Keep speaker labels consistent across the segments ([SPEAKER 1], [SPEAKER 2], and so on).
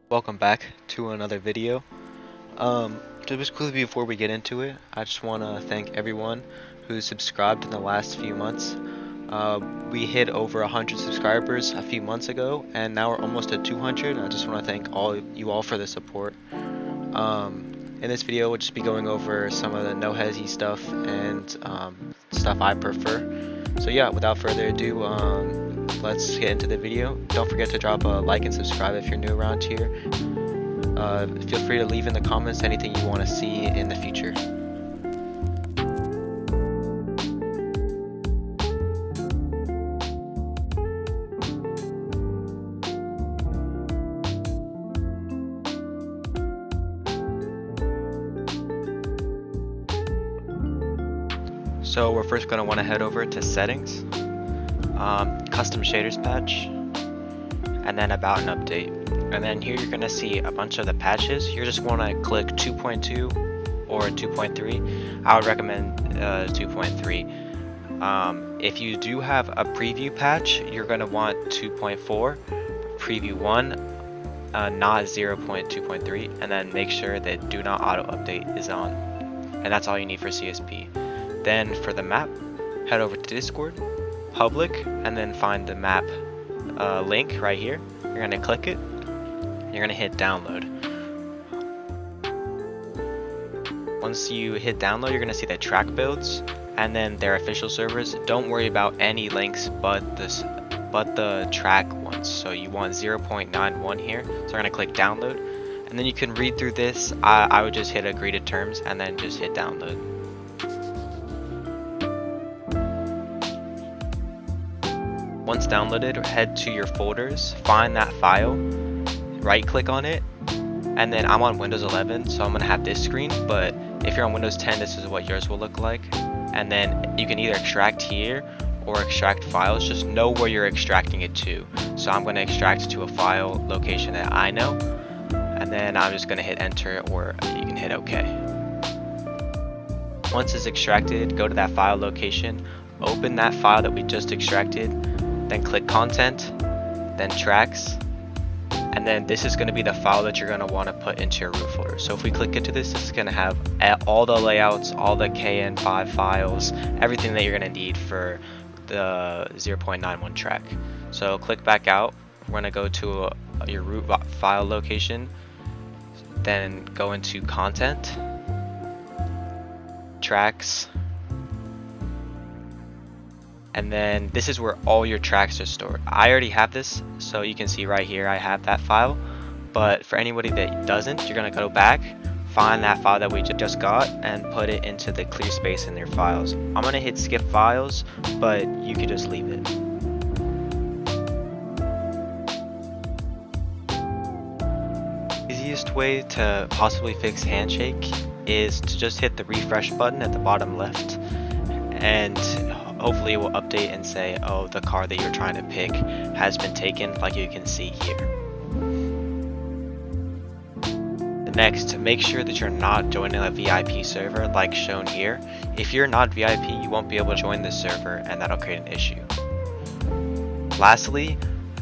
[SPEAKER 1] Welcome back to another video. Just quickly before we get into it, I just want to thank everyone who subscribed in the last few months. We hit over 100 subscribers a few months ago, and now we're almost at 200. I just want to thank you all for the support. In this video, we'll just be going over some of the No Hesi stuff and stuff I prefer. So yeah, without further ado, let's get into the video. Don't forget to drop a like and subscribe if you're new around here. Feel free to leave in the comments anything you want to see in the future. So we're first going to want to head over to settings, custom shaders patch, and then about an update. And then here you're going to see a bunch of the patches. You just want to click 2.2 or 2.3. I would recommend 2.3. If you do have a preview patch, you're going to want 2.4, preview 1, not 0.2.3, and then make sure that do not auto update is on. And that's all you need for CSP. Then for the map, head over to Discord, public, and then find the map link right here. You're going to click it. You're going to hit download. Once you hit download, you're going to see the track builds and then their official servers. Don't worry about any links but the track ones. So you want 0.91 here. So we're going to click download, and then you can read through this. I would just hit agree to terms and then just hit download. Once downloaded, head to your folders, find that file, right click on it, and then I'm on Windows 11, so I'm going to have this screen, but if you're on Windows 10, this is what yours will look like. And then you can either extract here or extract files. Just know where you're extracting it to. So I'm going to extract to a file location that I know, and then I'm just going to hit enter, or you can hit OK. Once it's extracted, go to that file location, open that file that we just extracted, then click content, then tracks, and then this is going to be the file that you're going to want to put into your root folder. So if we click into this, it's going to have all the layouts, all the KN5 files, everything that you're going to need for the 0.91 track. So click back out. We're going to go to your root file location, then go into content, tracks, and then this is where all your tracks are stored. I already have this, so you can see right here I have that file, but for anybody that doesn't, you're going to go back, find that file that we just got, and put it into the clear space in your files. I'm going to hit skip files, but you could just leave it. Easiest way to possibly fix handshake is to just hit the refresh button at the bottom left, and hopefully it will update and say, oh, the car that you're trying to pick has been taken, like you can see here. Next, make sure that you're not joining a VIP server like shown here. If you're not VIP, you won't be able to join this server, and that'll create an issue. Lastly,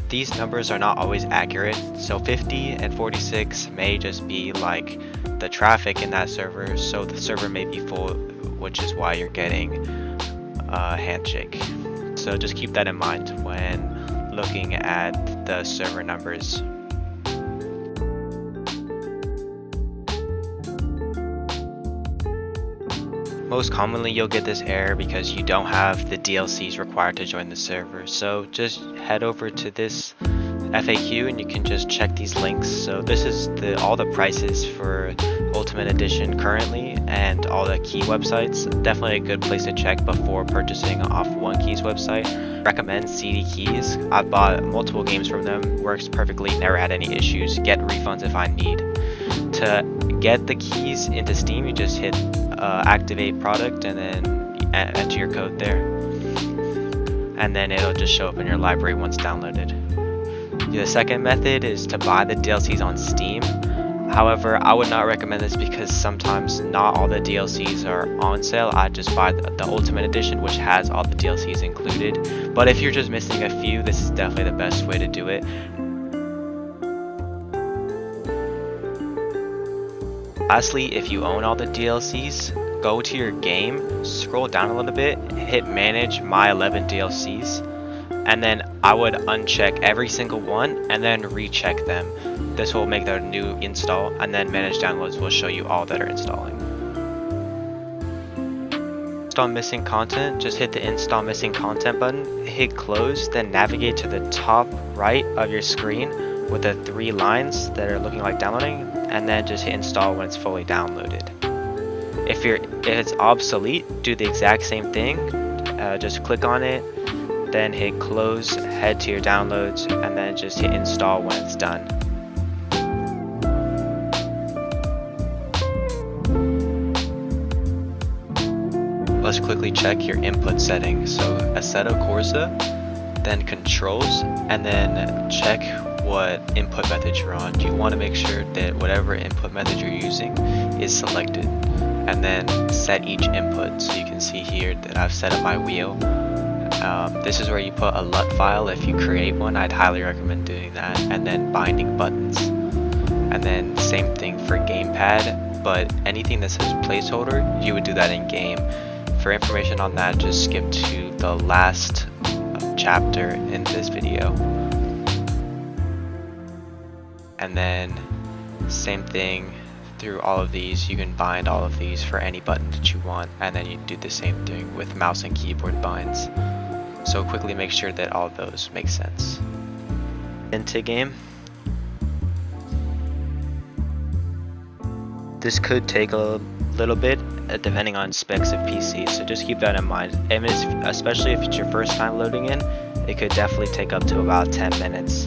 [SPEAKER 1] these numbers are not always accurate, so 50 and 46 may just be like the traffic in that server, so the server may be full, which is why you're getting handshake. So just keep that in mind when looking at the server numbers. Most commonly you'll get this error because you don't have the DLCs required to join the server. So just head over to this FAQ and you can just check these links. So this is all the prices for Ultimate Edition currently, and all the key websites. Definitely a good place to check before purchasing off One Key's website. Recommend CD Keys. I bought multiple games from them, works perfectly, never had any issues. Get refunds if I need. To get the keys into Steam, you just hit activate product and then enter your code there, and then it'll just show up in your library once downloaded. The second method is to buy the DLCs on Steam. However, I would not recommend this because sometimes not all the DLCs are on sale. I just buy the Ultimate Edition, which has all the DLCs included. But if you're just missing a few, this is definitely the best way to do it. Lastly, if you own all the DLCs, go to your game, scroll down a little bit, hit manage my 11 DLCs, and then I would uncheck every single one and then recheck them. This will make the new install, and then manage downloads will show you all that are installing. Install missing content, just hit the install missing content button, hit close, then navigate to the top right of your screen with the 3 lines that are looking like downloading, and then just hit install when it's fully downloaded. If it's obsolete, do the exact same thing. Just click on it, then hit close, head to your downloads, and then just hit install when it's done. Let's quickly check your input settings. So Assetto Corsa, then controls, and then check what input method you're on. You want to make sure that whatever input method you're using is selected, and then set each input. So you can see here that I've set up my wheel. This is where you put a LUT file. If you create one, I'd highly recommend doing that, and then binding buttons, and then same thing for gamepad, but anything that says placeholder, you would do that in game. For information on that, just skip to the last chapter in this video. And then same thing through all of these, you can bind all of these for any button that you want, and then you do the same thing with mouse and keyboard binds. So quickly make sure that all of those make sense. Into game. This could take a little bit depending on specs of PC, so just keep that in mind. And especially if it's your first time loading in, it could definitely take up to about 10 minutes.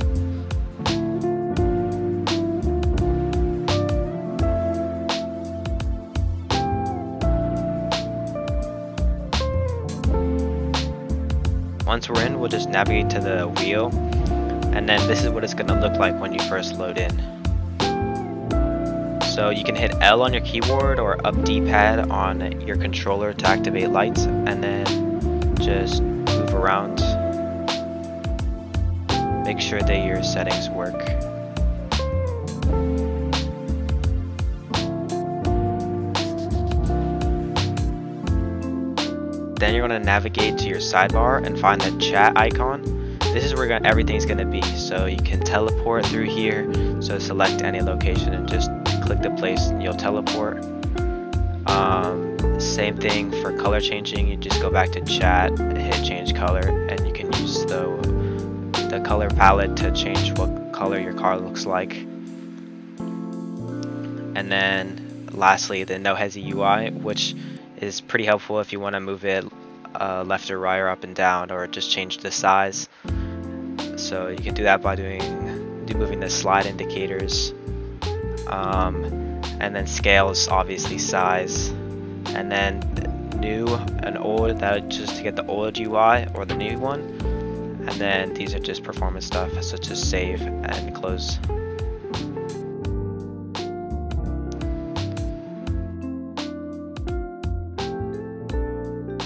[SPEAKER 1] Once we're in, we'll just navigate to the wheel, and then this is what it's going to look like when you first load in. So you can hit L on your keyboard or up D-pad on your controller to activate lights, and then just move around. Make sure that your settings work. Then you're going to navigate to your sidebar and find the chat icon. This is where everything's going to be. So you can teleport through here. So select any location and just click the place and you'll teleport. Same thing for color changing. You just go back to chat, hit change color, and you can use the color palette to change what color your car looks like. And then lastly, the No Hesi UI, which is pretty helpful if you want to move it left or right or up and down, or just change the size. So you can do that by moving the slide indicators, and then scale is obviously size, and then new and old, that just to get the old UI or the new one, and then these are just performance stuff, so just save and close.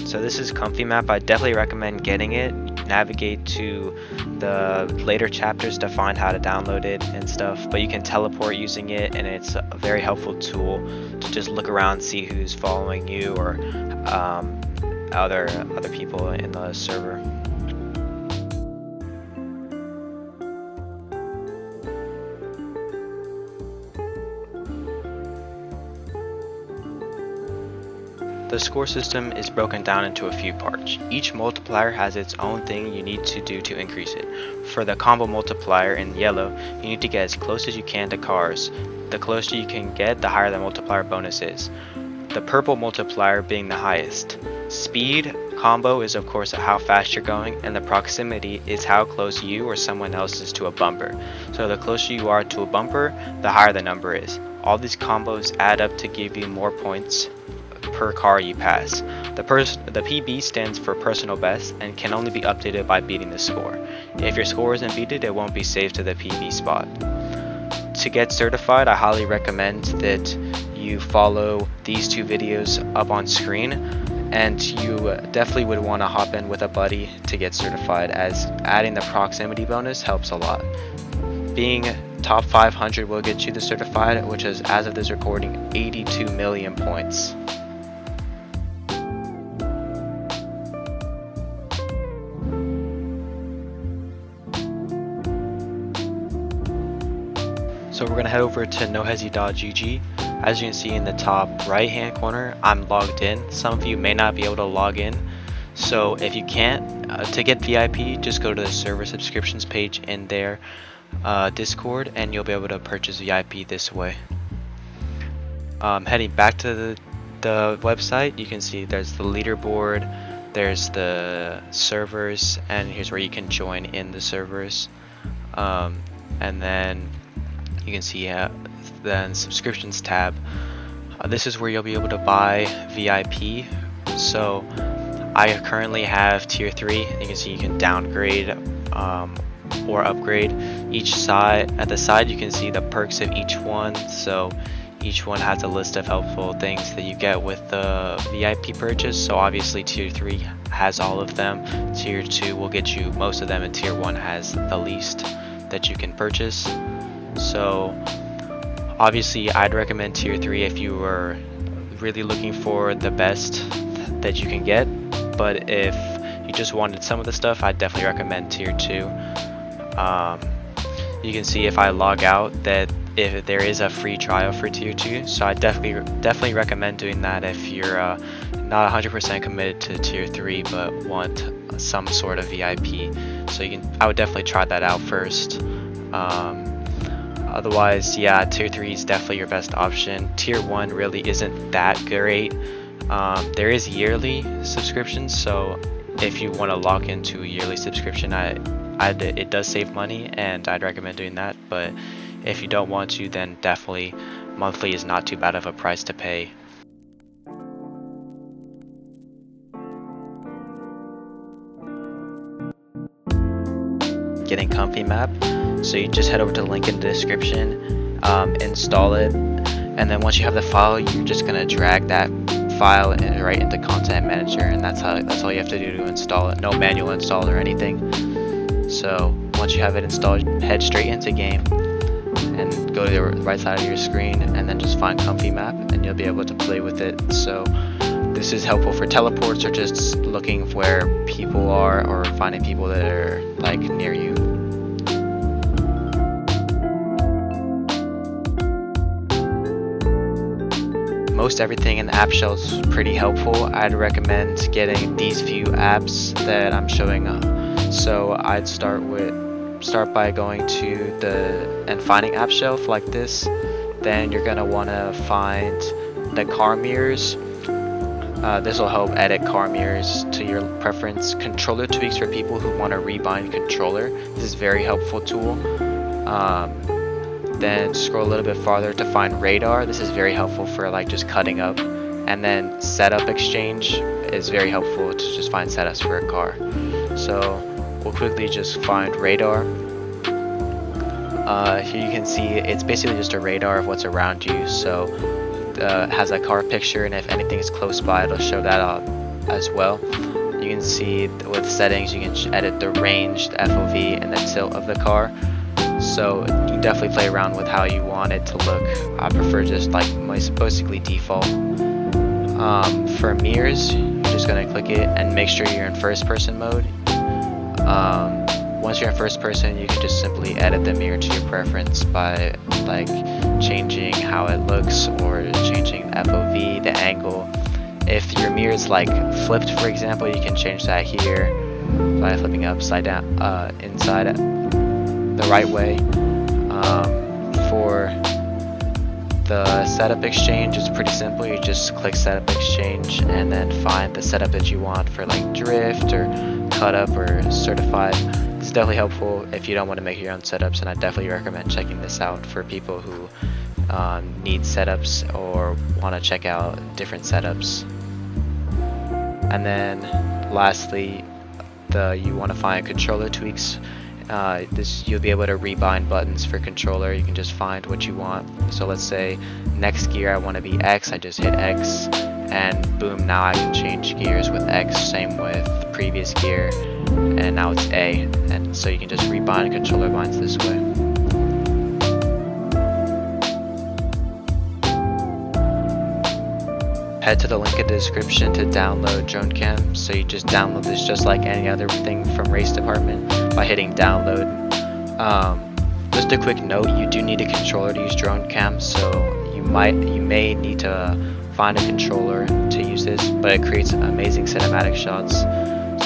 [SPEAKER 1] So this is Comfy Map. I definitely recommend getting it. Navigate to the later chapters to find how to download it and stuff, but you can teleport using it, and it's a very helpful tool to just look around, see who's following you, or other people in the server. The score system is broken down into a few parts. Each multiplier has its own thing you need to do to increase it. For the combo multiplier in yellow, you need to get as close as you can to cars. The closer you can get, the higher the multiplier bonus is. The purple multiplier being the highest. Speed combo is of course how fast you're going, and the proximity is how close you or someone else is to a bumper. So the closer you are to a bumper, the higher the number is. All these combos add up to give you more points per car you pass. The PB stands for personal best and can only be updated by beating the score. If your score isn't beaten, it won't be saved to the PB spot. To get certified, I highly recommend that you follow these two videos up on screen, and you definitely would want to hop in with a buddy to get certified, as adding the proximity bonus helps a lot. Being top 500 will get you the certified, which is, as of this recording, 82 million points. So we're gonna head over to nohesi.gg. As you can see in the top right hand corner, I'm logged in. Some of you may not be able to log in. So if you can't, to get VIP, just go to the server subscriptions page in their Discord, and you'll be able to purchase VIP this way. Heading back to the website, you can see there's the leaderboard, there's the servers, and here's where you can join in the servers. And then you can see then subscriptions tab. This is where you'll be able to buy VIP. So I currently have tier 3. You can see you can downgrade or upgrade each side. At the side you can see the perks of each one. So each one has a list of helpful things that you get with the VIP purchase. So obviously tier 3 has all of them, tier 2 will get you most of them, and tier 1 has the least that you can purchase. So obviously I'd recommend tier 3 if you were really looking for the best that you can get, but if you just wanted some of the stuff, I'd definitely recommend tier 2. You can see if I log out that if there is a free trial for tier 2, so I definitely recommend doing that if you're not 100% committed to tier 3 but want some sort of VIP. So I would definitely try that out first. Otherwise, yeah, tier 3 is definitely your best option. Tier 1 really isn't that great. There is yearly subscriptions, so if you want to lock into a yearly subscription, it does save money, and I'd recommend doing that. But if you don't want to, then definitely monthly is not too bad of a price to pay. Getting comfy map. So you just head over to the link in the description, install it, and then once you have the file, you're just gonna drag that file right into Content Manager, and that's all you have to do to install it. No manual install or anything. So once you have it installed, head straight into game and go to the right side of your screen, and then just find comfy map, and you'll be able to play with it. So this is helpful for teleports or just looking where people are, or finding people that are like near you. Most everything in the app shell is pretty helpful. I'd recommend getting these few apps that I'm showing up. So I'd start by going to and finding app shelf like this. Then you're gonna want to find the car mirrors. This will help edit car mirrors to your preference. Controller tweaks for people who want to rebind controller. This is a very helpful tool. Then scroll a little bit farther to find radar. This is very helpful for like just cutting up. And then setup exchange is very helpful to just find setups for a car. So we'll quickly just find radar. Here you can see it's basically just a radar of what's around you. So it has a car picture, and if anything is close by, it'll show that up as well. You can see with settings, you can edit the range, the FOV, and the tilt of the car. So you can definitely play around with how you want it to look. I prefer just like basically default. For mirrors, you're just gonna click it and make sure you're in first person mode. Once you're in first person, you can just simply edit the mirror to your preference by like changing how it looks or changing the FOV, the angle. If your mirror is like flipped, for example, you can change that here by flipping it upside down, inside it, the right way. For the setup exchange, it's pretty simple. You just click setup exchange and then find the setup that you want for like drift or cut up or certified. It's definitely helpful if you don't want to make your own setups, and I definitely recommend checking this out for people who need setups or want to check out different setups. And then lastly, you want to find controller tweaks. You'll be able to rebind buttons for controller. You can just find what you want. So let's say next gear I want to be X, I just hit X, and boom, now I can change gears with X. Same with previous gear, and now it's A, and so you can just rebind controller binds this way. head to the link in the description to download DroneCam. So you just download this just like any other thing from Race Department by hitting download. Just a quick note, you do need a controller to use DroneCam, so you may need to find a controller to use this, but it creates amazing cinematic shots.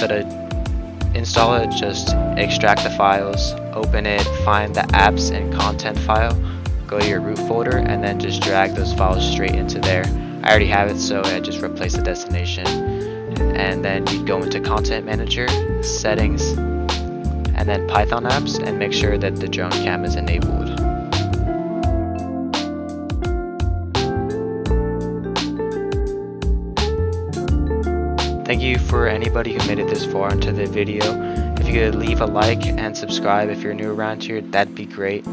[SPEAKER 1] So to install it, just extract the files, open it, find the apps and content file, go to your root folder, and then just drag those files straight into there. I already have it, so I just replace the destination. And then you go into Content Manager, Settings, and then Python Apps, and make sure that the DroneCam is enabled. Thank you for anybody who made it this far into the video. If you could leave a like and subscribe if you're new around here, that'd be great.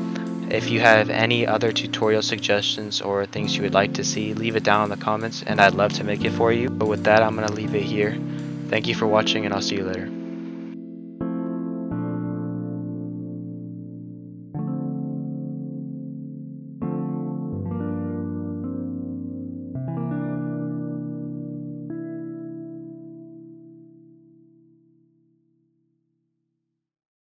[SPEAKER 1] If you have any other tutorial suggestions or things you would like to see, leave it down in the comments and I'd love to make it for you. But with that, I'm going to leave it here. Thank you for watching and I'll see you later.